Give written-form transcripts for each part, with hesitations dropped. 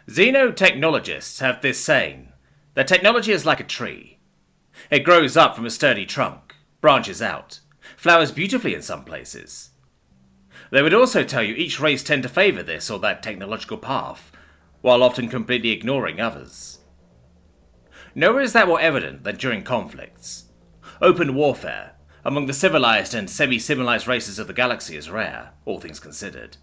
Xenotechnologists have this saying that technology is like a tree. It grows up from a sturdy trunk, branches out, flowers beautifully in some places. They would also tell you each race tend to favour this or that technological path, while often completely ignoring others. Nowhere is that more evident than during conflicts. Open warfare among the civilized and semi-civilized races of the galaxy is rare, all things considered.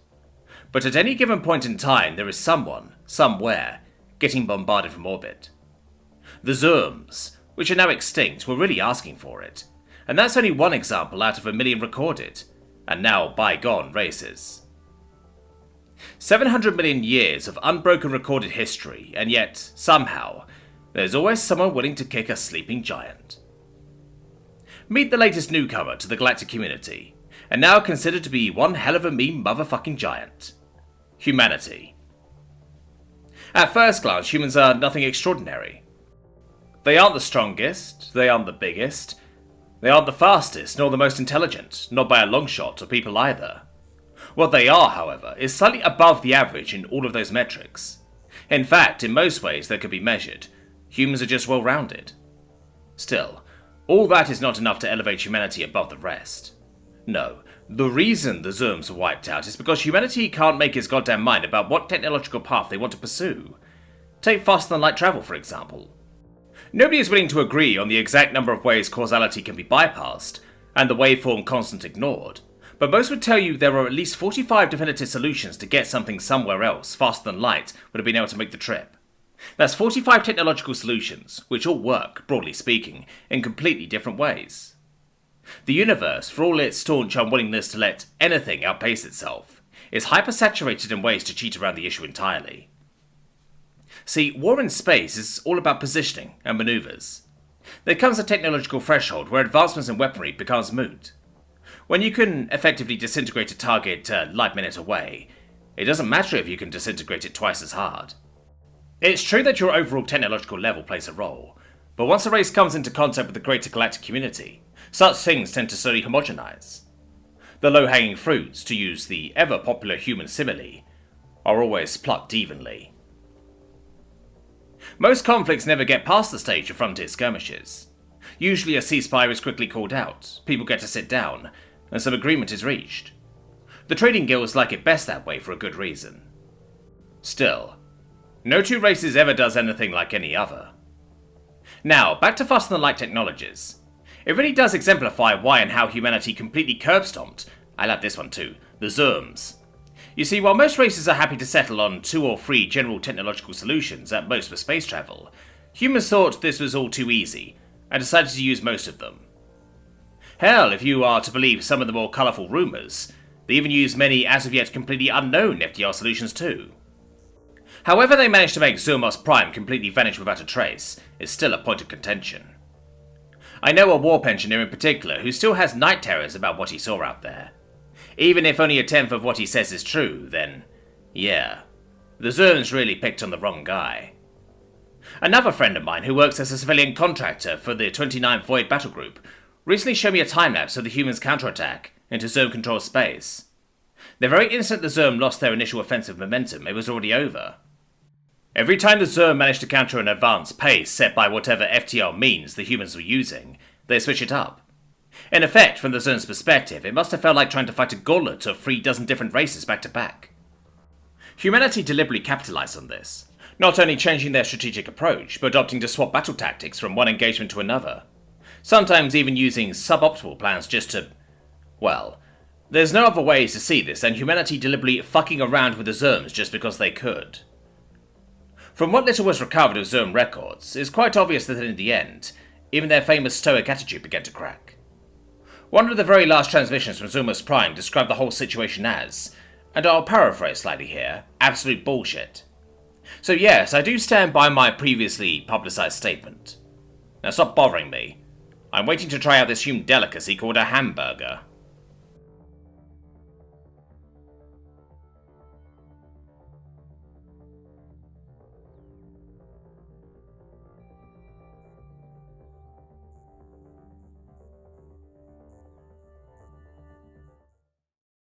But at any given point in time, there is someone, somewhere, getting bombarded from orbit. The Zerms, which are now extinct, were really asking for it, and that's only one example out of a million recorded, and now bygone races. 700 million years of unbroken recorded history, and yet, somehow, there's always someone willing to kick a sleeping giant. Meet the latest newcomer to the galactic community, and now considered to be one hell of a mean motherfucking giant. Humanity. At first glance, humans are nothing extraordinary. They aren't the strongest, they aren't the biggest, they aren't the fastest, nor the most intelligent, not by a long shot, or people either. What they are, however, is slightly above the average in all of those metrics. In fact, in most ways that could be measured, humans are just well-rounded. Still, all that is not enough to elevate humanity above the rest. No, the reason the Zerms were wiped out is because humanity can't make its goddamn mind about what technological path they want to pursue. Take faster-than-light travel, for example. Nobody is willing to agree on the exact number of ways causality can be bypassed, and the waveform constant ignored, but most would tell you there are at least 45 definitive solutions to get something somewhere else faster than light would have been able to make the trip. That's 45 technological solutions, which all work, broadly speaking, in completely different ways. The universe, for all its staunch unwillingness to let anything outpace itself, is hypersaturated in ways to cheat around the issue entirely. See, war in space is all about positioning and maneuvers. There comes a technological threshold where advancements in weaponry becomes moot. When you can effectively disintegrate a target a light minute away, it doesn't matter if you can disintegrate it twice as hard. It's true that your overall technological level plays a role, but once a race comes into contact with the greater galactic community, such things tend to slowly homogenize. The low-hanging fruits, to use the ever-popular human simile, are always plucked evenly. Most conflicts never get past the stage of frontier skirmishes. Usually a ceasefire is quickly called out, people get to sit down, and some agreement is reached. The trading guilds like it best that way for a good reason. Still, no two races ever does anything like any other. Now, back to faster-than-light technologies. It really does exemplify why and how humanity completely curb-stomped, I love this one too, the Zerms. You see, while most races are happy to settle on 2 or 3 general technological solutions, at most for space travel, humans thought this was all too easy, and decided to use most of them. Hell, if you are to believe some of the more colourful rumours, they even use many as of yet completely unknown FDR solutions too. However they managed to make Zermos Prime completely vanish without a trace is still a point of contention. I know a war pensioner in particular who still has night terrors about what he saw out there. Even if only a tenth of what he says is true, then, yeah, the Zerms really picked on the wrong guy. Another friend of mine who works as a civilian contractor for the 29th Void Battle Group recently showed me a time-lapse of the humans' counterattack into Zerm-controlled space. The very instant the Zerm lost their initial offensive momentum, it was already over. Every time the Zerm managed to counter an advanced pace set by whatever FTL means the humans were using, they switch it up. In effect, from the Zerm's perspective, it must have felt like trying to fight a gauntlet of 3 dozen different races back to back. Humanity deliberately capitalized on this, not only changing their strategic approach, but opting to swap battle tactics from one engagement to another. Sometimes even using suboptimal plans just to, well, there's no other ways to see this than humanity deliberately fucking around with the Zerms just because they could. From what little was recovered of Zerm records, it's quite obvious that in the end, even their famous stoic attitude began to crack. One of the very last transmissions from Zermos Prime described the whole situation as, and I'll paraphrase slightly here, absolute bullshit. So yes, I do stand by my previously publicised statement. Now stop bothering me. I'm waiting to try out this human delicacy called a hamburger.